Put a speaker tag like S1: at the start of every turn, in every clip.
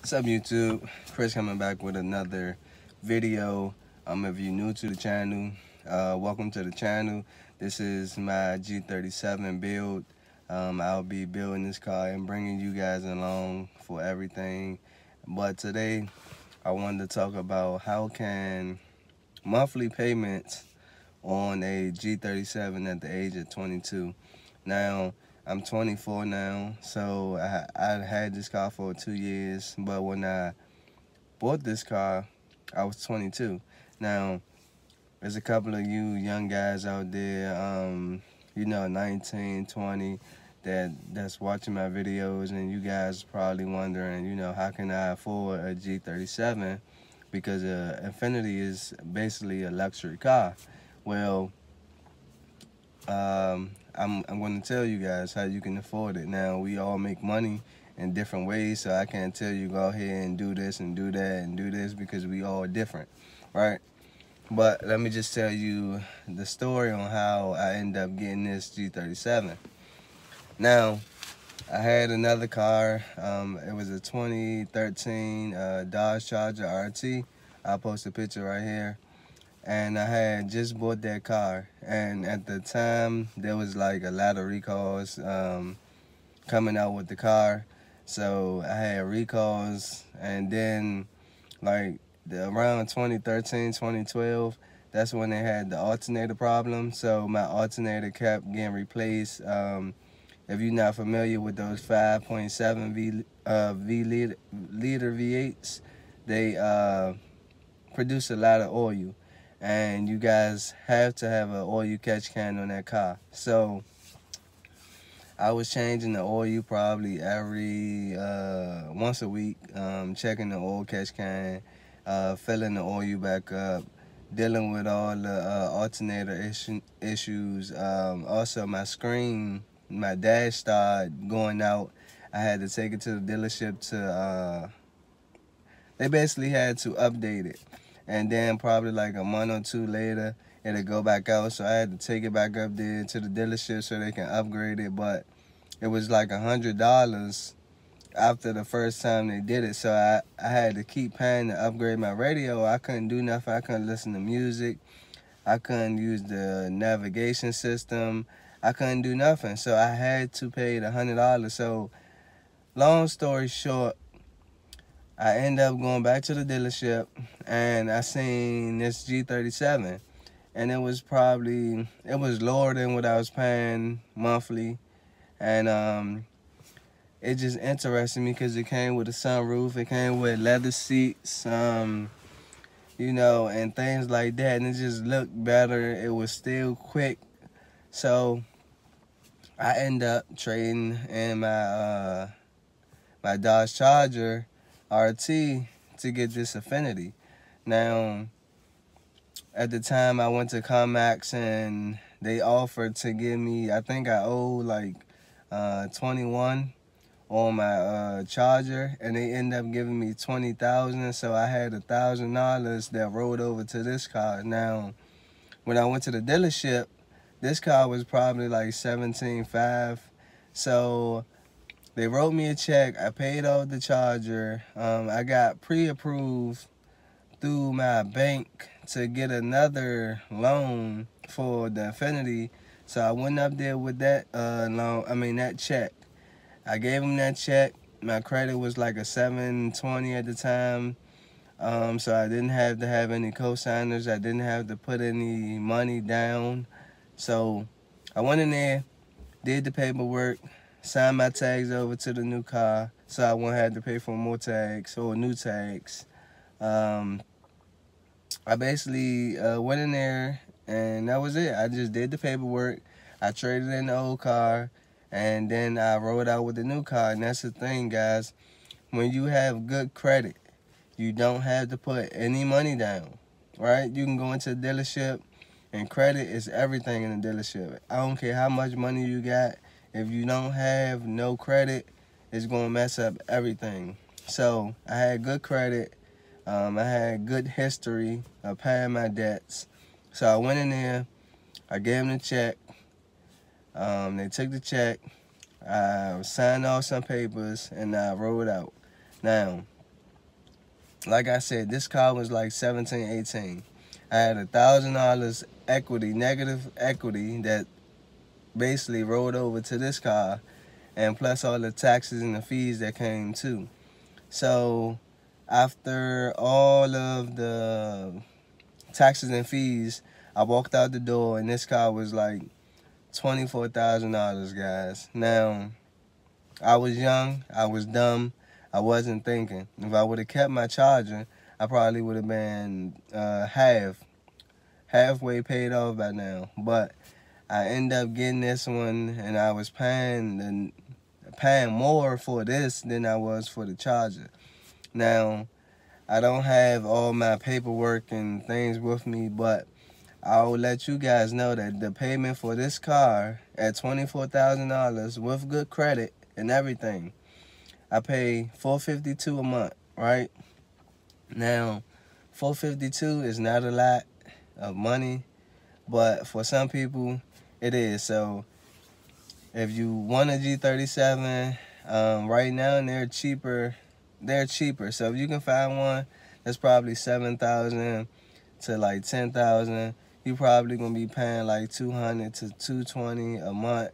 S1: What's up, YouTube? Chris coming back with another video. If you're new to the channel, welcome to the channel. This is my G37 build. I'll be building this car and bringing you guys along for everything. But today, I wanted to talk about how can monthly payments on a G37 at the age of 22. Now, I'm 24 now, so I had this car for 2 years, but when I bought this car, I was 22. Now, there's a couple of you young guys out there, 19, 20, that's watching my videos, and you guys probably wondering, how can I afford a G37? Because Infiniti is basically a luxury car. Well, I'm going to tell you guys how you can afford it. Now, we all make money in different ways, so I can't tell you go ahead and do this and do that and do this because we all different, right? But let me just tell you the story on how I ended up getting this G37. Now, I had another car. It was a 2013 Dodge Charger RT. I'll post a picture right here. And I had just bought that car, and at the time there was like a lot of recalls coming out with the car, so I had recalls. And then like around 2013, 2012, that's when they had the alternator problem, so my alternator kept getting replaced. If you're not familiar with those 5.7 liter V8s, they produce a lot of oil, and you guys have to have an oil catch can on that car. So I was changing the oil probably every once a week, checking the oil catch can, filling the oil back up, dealing with all the alternator issues. Also, my screen, my dash started going out. I had to take it to the dealership to they basically had to update it. And then probably like a month or two later, it'll go back out. So I had to take it back up there to the dealership so they can upgrade it. But it was like $100 after the first time they did it. So I had to keep paying to upgrade my radio. I couldn't do nothing. I couldn't listen to music. I couldn't use the navigation system. I couldn't do nothing. So I had to pay the $100. So long story short, I ended up going back to the dealership, and I seen this G37, and it was lower than what I was paying monthly. And it just interested me because it came with a sunroof, it came with leather seats, and things like that, and it just looked better. It was still quick. So I ended up trading in my Dodge Charger RT to get this Infiniti. Now, at the time I went to CarMax and they offered to give me, I think I owe like 21 on my Charger, and they ended up giving me 20,000. So I had $1,000 that rolled over to this car. Now, when I went to the dealership, this car was probably like 17.5. So they wrote me a check. I paid off the Charger. I got pre-approved through my bank to get another loan for the Infiniti. So I went up there with that that check. I gave them that check. My credit was like a 720 at the time. So I didn't have to have any co-signers. I didn't have to put any money down. So I went in there, did the paperwork, signed my tags over to the new car, so I won't have to pay for more tags or new tags. I basically went in there, and that was it. I just did the paperwork. I traded in the old car, and then I rode out with the new car. And that's the thing, guys. When you have good credit, you don't have to put any money down, right? You can go into the dealership, and credit is everything in the dealership. I don't care how much money you got. If you don't have no credit, it's going to mess up everything. So I had good credit. I had good history of paying my debts. So I went in there. I gave them the check. They took the check. I signed off some papers, and I rolled out. Now, like I said, this car was like 17, 18. I had $1,000 equity, negative equity, that basically rolled over to this car, and plus all the taxes and the fees that came too. So after all of the taxes and fees, I walked out the door and this car was like $24,000, guys. Now, I was young, I was dumb, I wasn't thinking. If I would have kept my Charger, I probably would have been halfway paid off by now. But I ended up getting this one, and I was paying more for this than I was for the Charger. Now, I don't have all my paperwork and things with me, but I'll let you guys know that the payment for this car at $24,000 with good credit and everything, I pay $452 a month, right? Now, $452 is not a lot of money, but for some people, it is. So, if you want a G37, right now they're cheaper. So if you can find one that's probably $7,000 to like $10,000, you probably gonna be paying like $200 to $220 a month.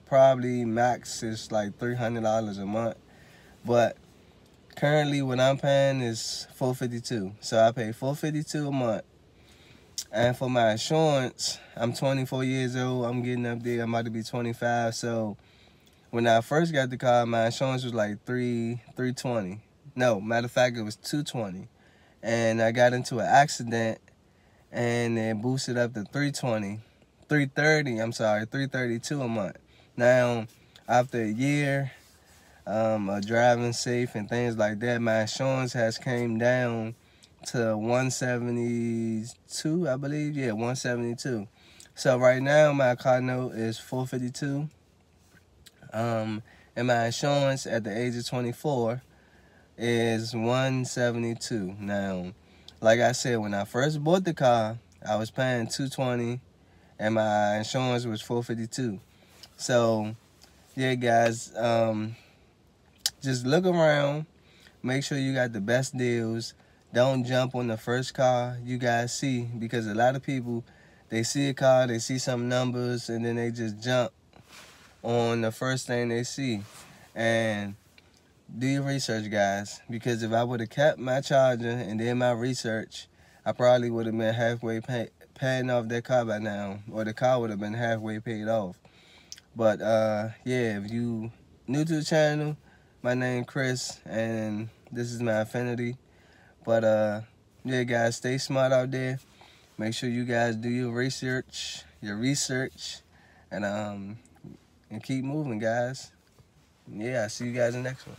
S1: Probably max is like $300 a month. But currently, what I'm paying is $452. So I pay $452 a month. And for my insurance, I'm 24 years old. I'm getting up there. I'm about to be 25. So when I first got the car, my insurance was like $320. No, matter of fact, it was $220. And I got into an accident, and it boosted up to $332 a month. Now, after a year of driving safe and things like that, my insurance has came down to $172, I believe. Yeah, $172. So right now, my car note is $452. And my insurance at the age of 24 is $172. Now, like I said, when I first bought the car, I was paying $220, and my insurance was $452. So, yeah, guys, just look around. Make sure you got the best deals. Don't jump on the first car you guys see, because a lot of people, they see a car, they see some numbers, and then they just jump on the first thing they see. And do your research, guys, because if I would have kept my Charger and did my research, I probably would have been halfway paying off that car by now, or the car would have been halfway paid off. But yeah, if you new to the channel, my name Chris, and this is my Infiniti. But yeah, guys, stay smart out there. Make sure you guys do your research, and keep moving, guys. Yeah, I'll see you guys in the next one.